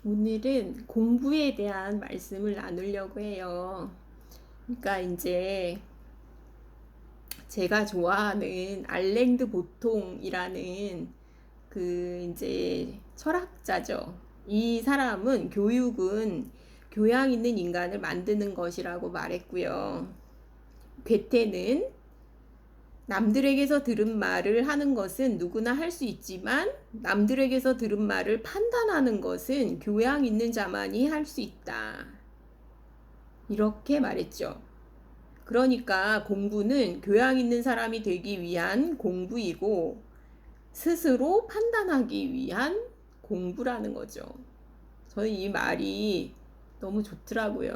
오늘은 공부에 대한 말씀을 나누려고 해요. 그러니까 이제 제가 좋아하는 알랭드 보통이라는 그 이제 철학자죠. 이 사람은 교육은 교양 있는 인간을 만드는 것이라고 말했고요. 괴테는 남들에게서 들은 말을 하는 것은 누구나 할 수 있지만 남들에게서 들은 말을 판단하는 것은 교양 있는 자만이 할 수 있다. 이렇게 말했죠. 그러니까 공부는 교양 있는 사람이 되기 위한 공부이고 스스로 판단하기 위한 공부라는 거죠. 저는 이 말이 너무 좋더라고요.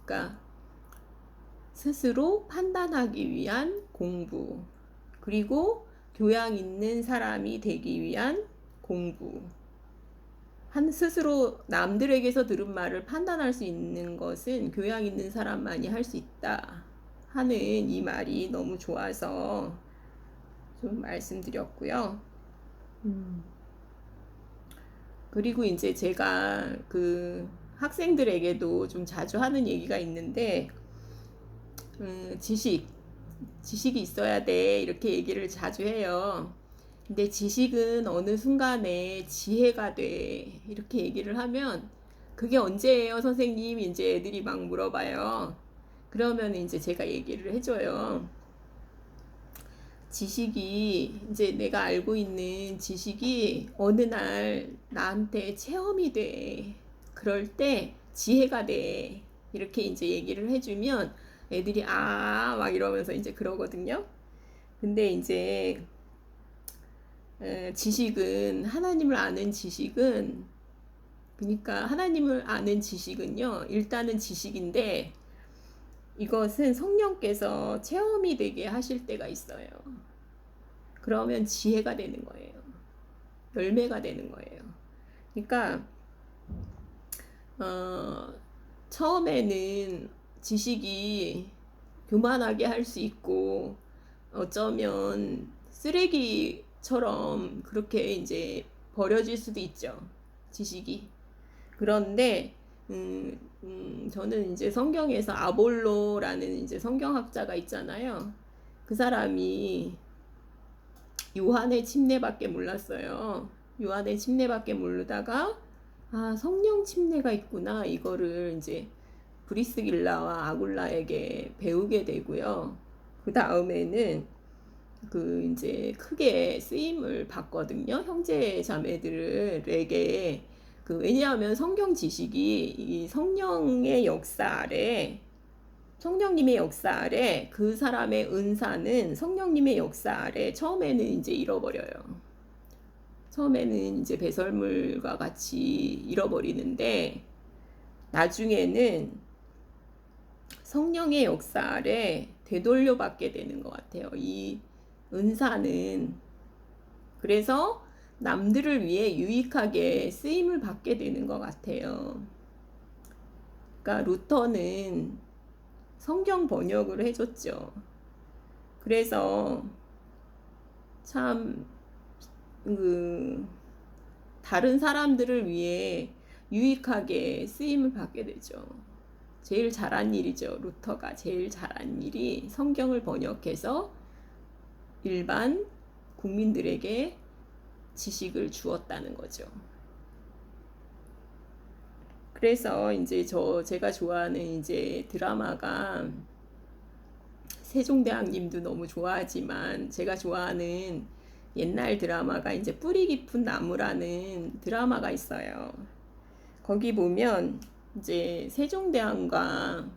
그러니까 스스로 판단하기 위한 공부, 그리고 교양 있는 사람이 되기 위한 공부. 스스로 남들에게서 들은 말을 판단할 수 있는 것은 교양 있는 사람만이 할 수 있다 하는 이 말이 너무 좋아서 좀 말씀드렸고요. 그리고 이제 제가 그 학생들에게도 좀 자주 하는 얘기가 있는데, 지식이 있어야 돼, 이렇게 얘기를 자주 해요. 근데 지식은 어느 순간에 지혜가 돼, 이렇게 얘기를 하면 그게 언제예요, 선생님? 이제 애들이 막 물어봐요. 그러면 이제 제가 얘기를 해줘요. 지식이, 이제 내가 알고 있는 지식이 어느 날 나한테 체험이 돼. 그럴 때 지혜가 돼. 이렇게 이제 얘기를 해주면 애들이 막 이러면서 이제 그러거든요. 근데 이제 지식은, 하나님을 아는 지식은, 그러니까 하나님을 아는 지식은요, 일단은 지식인데 이것은 성령께서 체험이 되게 하실 때가 있어요. 그러면 지혜가 되는 거예요. 열매가 되는 거예요. 그러니까 처음에는 지식이 교만하게 할 수 있고 어쩌면 쓰레기처럼 그렇게 이제 버려질 수도 있죠. 지식이. 그런데 저는 이제 성경에서 아볼로라는 이제 성경학자가 있잖아요. 그 사람이 요한의 침례밖에 몰랐어요. 요한의 침례밖에 모르다가 성령 침례가 있구나, 이거를 이제 브리스길라와 아굴라에게 배우게 되고요. 그 다음에는 그 이제 크게 쓰임을 받거든요. 형제 자매들에게. 왜냐하면 성경 지식이 이 성령의 역사 아래, 성령님의 역사 아래, 그 사람의 은사는 성령님의 역사 아래 처음에는 이제 잃어버려요. 처음에는 이제 배설물과 같이 잃어버리는데 나중에는 성령의 역사 아래 되돌려 받게 되는 것 같아요. 이 은사는. 그래서 남들을 위해 유익하게 쓰임을 받게 되는 것 같아요. 그러니까 루터는 성경 번역을 해줬죠. 그래서 참 다른 사람들을 위해 유익하게 쓰임을 받게 되죠. 제일 잘한 일이죠. 루터가 제일 잘한 일이 성경을 번역해서 일반 국민들에게 지식을 주었다는 거죠. 그래서 이제 제가 좋아하는 이제 드라마가, 세종대왕님도 너무 좋아하지만 제가 좋아하는 옛날 드라마가 이제 뿌리 깊은 나무라는 드라마가 있어요. 거기 보면 이제 세종대왕과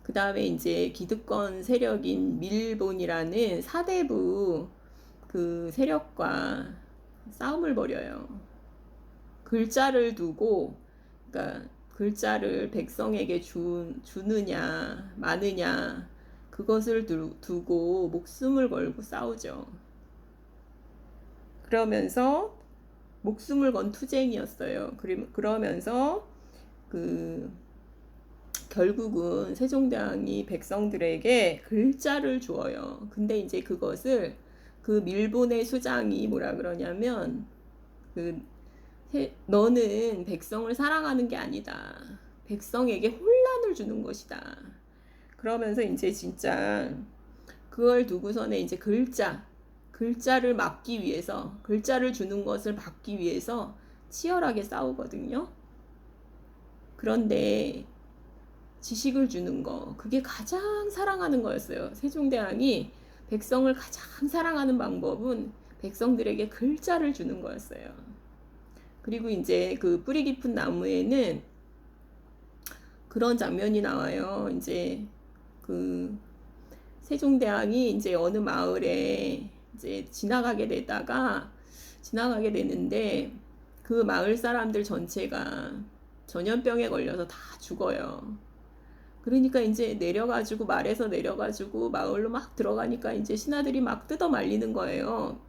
그 다음에 이제 기득권 세력인 밀본이라는 사대부 그 세력과 싸움을 벌여요. 글자를 두고, 그러니까 글자를 백성에게 주느냐 마느냐, 그것을 두고 목숨을 걸고 싸우죠. 그러면서 목숨을 건 투쟁이었어요. 그러면서 결국은 세종대왕이 백성들에게 글자를 주어요. 근데 이제 그것을 그 밀본의 수장이 뭐라 그러냐면 너는 백성을 사랑하는 게 아니다. 백성에게 혼란을 주는 것이다. 그러면서 이제 진짜 그걸 두고서는 이제 글자를 막기 위해서, 글자를 주는 것을 막기 위해서 치열하게 싸우거든요. 그런데 지식을 주는 거, 그게 가장 사랑하는 거였어요. 세종대왕이 백성을 가장 사랑하는 방법은 백성들에게 글자를 주는 거였어요. 그리고 이제 그 뿌리 깊은 나무에는 그런 장면이 나와요. 이제 그 세종대왕이 이제 어느 마을에 이제 지나가게 되는데 그 마을 사람들 전체가 전염병에 걸려서 다 죽어요. 그러니까 이제 말에서 내려가지고 마을로 막 들어가니까 이제 신하들이 막 뜯어 말리는 거예요.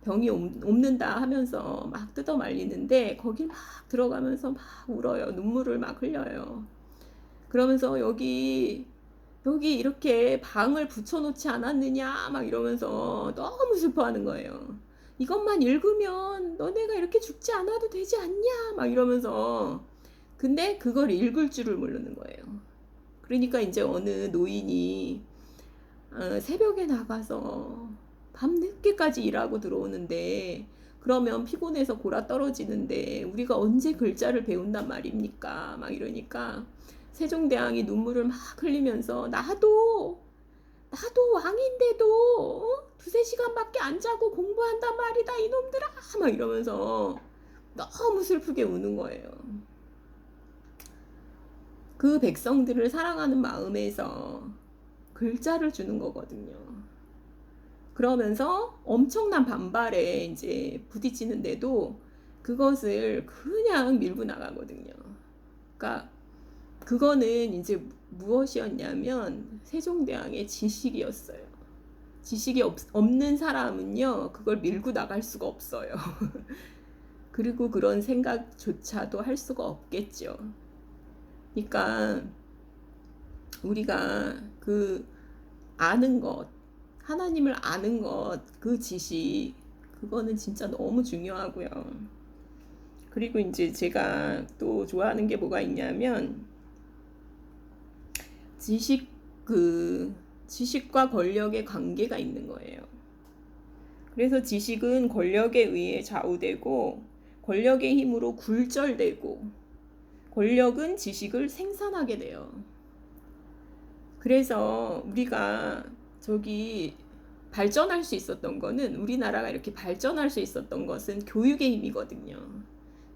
병이 옵는다 하면서 막 뜯어 말리는데 거길 막 들어가면서 막 울어요. 눈물을 막 흘려요. 그러면서 여기 이렇게 방을 붙여놓지 않았느냐 막 이러면서 너무 슬퍼하는 거예요. 이것만 읽으면 너네가 이렇게 죽지 않아도 되지 않냐 막 이러면서, 근데 그걸 읽을 줄을 모르는 거예요. 그러니까 이제 어느 노인이 새벽에 나가서 밤늦게까지 일하고 들어오는데 그러면 피곤해서 골아 떨어지는데 우리가 언제 글자를 배운단 말입니까? 막 이러니까 세종대왕이 눈물을 막 흘리면서 나도 왕인데도 두세 시간밖에 안 자고 공부한단 말이다 이놈들아 막 이러면서 너무 슬프게 우는 거예요. 그 백성들을 사랑하는 마음에서 글자를 주는 거거든요. 그러면서 엄청난 반발에 이제 부딪히는데도 그것을 그냥 밀고 나가거든요. 그러니까 그거는 이제 무엇이었냐면 세종대왕의 지식이었어요. 지식이 없는 사람은요, 그걸 밀고 나갈 수가 없어요. 그리고 그런 생각조차도 할 수가 없겠죠. 그러니까 우리가 그 아는 것, 하나님을 아는 것, 그 지식, 그거는 진짜 너무 중요하고요. 그리고 이제 제가 또 좋아하는 게 뭐가 있냐면 지식과 권력의 관계가 있는 거예요. 그래서 지식은 권력에 의해 좌우되고 권력의 힘으로 굴절되고 권력은 지식을 생산하게 돼요. 그래서 우리가 발전할 수 있었던 거는, 우리나라가 이렇게 발전할 수 있었던 것은 교육의 힘이거든요.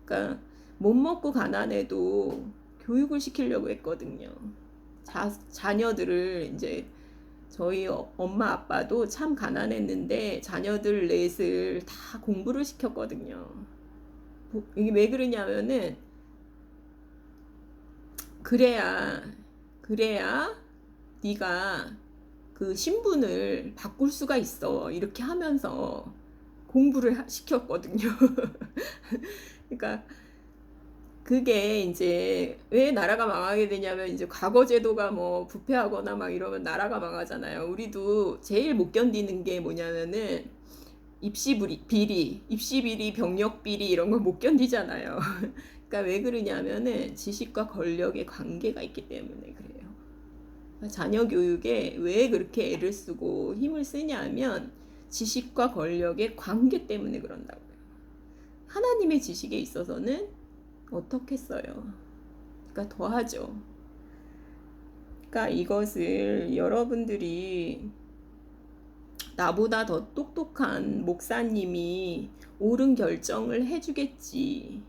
그러니까 못 먹고 가난해도 교육을 시키려고 했거든요. 자녀들을 이제 저희 엄마 아빠도 참 가난했는데 자녀들 넷을 다 공부를 시켰거든요. 이게 왜 그러냐면은 그래야 네가 그 신분을 바꿀 수가 있어. 이렇게 하면서 공부를 시켰거든요. 그러니까 그게 이제 왜 나라가 망하게 되냐면 이제 과거 제도가 뭐 부패하거나 막 이러면 나라가 망하잖아요. 우리도 제일 못 견디는 게 뭐냐면은 입시 비리, 병력 비리 이런 걸 못 견디잖아요. 그러니까 왜 그러냐면은 지식과 권력의 관계가 있기 때문에 그래요. 자녀 교육에 왜 그렇게 애를 쓰고 힘을 쓰냐면 지식과 권력의 관계 때문에 그런다고요. 하나님의 지식에 있어서는 어떻겠어요? 그러니까 더하죠. 그러니까 이것을 여러분들이 나보다 더 똑똑한 목사님이 옳은 결정을 해주겠지,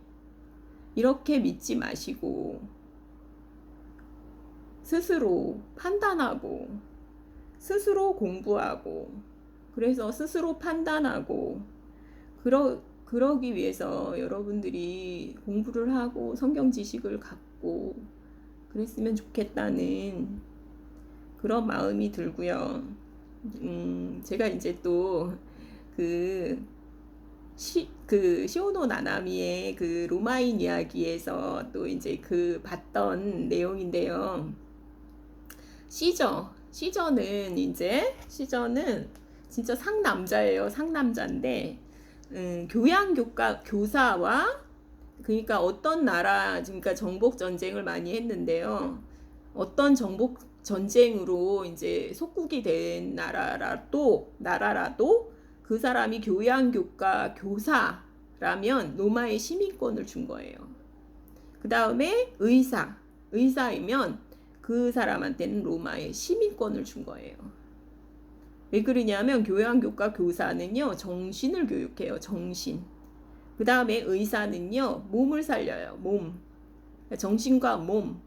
이렇게 믿지 마시고 스스로 판단하고 스스로 공부하고, 그래서 스스로 판단하고 그러기 위해서 여러분들이 공부를 하고 성경 지식을 갖고 그랬으면 좋겠다는 그런 마음이 들고요. 제가 이제 또 시오노 나나미의 그 로마인 이야기에서 또 이제 봤던 내용인데요. 시저는 진짜 상남자예요. 상남자인데 교사와 그러니까 어떤 나라, 그러니까 정복 전쟁을 많이 했는데요. 어떤 정복 전쟁으로 이제 속국이 된 나라라도 그 사람이 교양교과 교사라면 로마의 시민권을 준 거예요. 그 다음에 의사이면 그 사람한테는 로마의 시민권을 준 거예요. 왜 그러냐면 교양교과 교사는요, 정신을 교육해요. 정신. 그 다음에 의사는요, 몸을 살려요. 몸. 정신과 몸.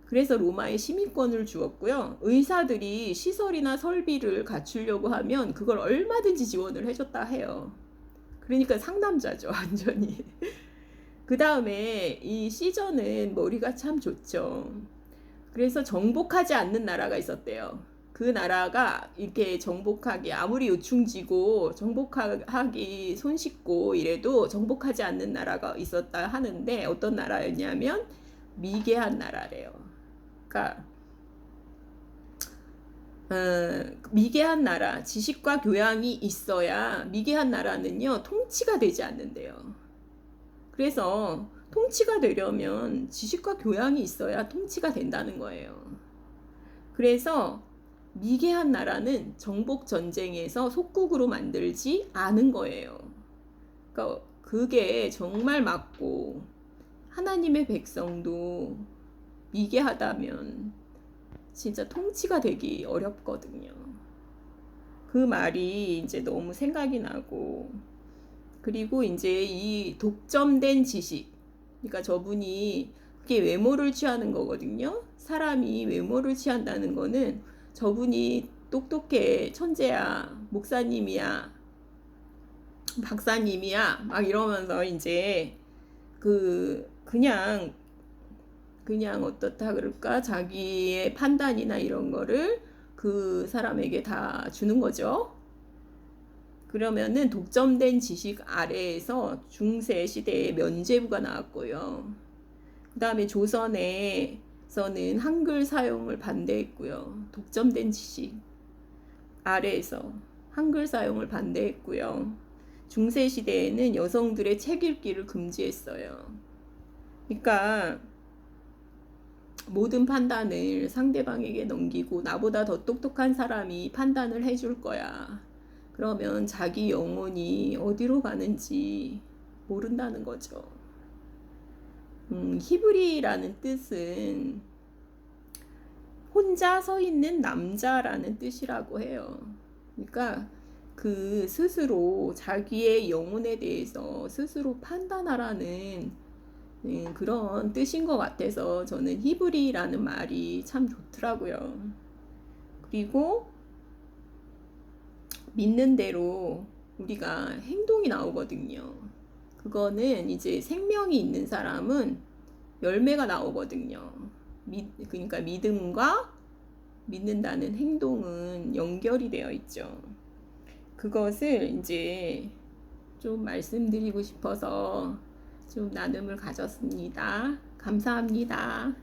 그래서 로마에 시민권을 주었고요. 의사들이 시설이나 설비를 갖추려고 하면 그걸 얼마든지 지원을 해줬다 해요. 그러니까 상남자죠, 완전히. 그 다음에 이 시저는 머리가 참 좋죠. 그래서 정복하지 않는 나라가 있었대요. 그 나라가 이렇게 정복하기 아무리 요충지고 정복하기 손쉽고 이래도 정복하지 않는 나라가 있었다 하는데 어떤 나라였냐면 미개한 나라래요. 그러니까 미개한 나라, 지식과 교양이 있어야 미개한 나라는요 통치가 되지 않는데요. 그래서 통치가 되려면 지식과 교양이 있어야 통치가 된다는 거예요. 그래서 미개한 나라는 정복 전쟁에서 속국으로 만들지 않은 거예요. 그러니까 그게 정말 맞고 하나님의 백성도 미개하다면 진짜 통치가 되기 어렵거든요. 그 말이 이제 너무 생각이 나고, 그리고 이제 이 독점된 지식, 그러니까 저분이 그게 외모를 취하는 거거든요. 사람이 외모를 취한다는 거는 저분이 똑똑해, 천재야, 목사님이야, 박사님이야, 막 이러면서 이제 그냥 어떻다 그럴까? 자기의 판단이나 이런 거를 그 사람에게 다 주는 거죠. 그러면은 독점된 지식 아래에서 중세 시대에 면죄부가 나왔고요. 그 다음에 조선에서는 한글 사용을 반대했고요. 독점된 지식 아래에서 한글 사용을 반대했고요. 중세 시대에는 여성들의 책 읽기를 금지했어요. 그러니까 모든 판단을 상대방에게 넘기고 나보다 더 똑똑한 사람이 판단을 해줄 거야. 그러면 자기 영혼이 어디로 가는지 모른다는 거죠. 히브리라는 뜻은 혼자 서 있는 남자라는 뜻이라고 해요. 그러니까 그 스스로 자기의 영혼에 대해서 스스로 판단하라는 그런 뜻인 것 같아서 저는 히브리라는 말이 참 좋더라고요. 그리고 믿는 대로 우리가 행동이 나오거든요. 그거는 이제 생명이 있는 사람은 열매가 나오거든요. 그러니까 믿음과 믿는다는 행동은 연결이 되어 있죠. 그것을 이제 좀 말씀드리고 싶어서 좀 나눔을 가졌습니다. 감사합니다.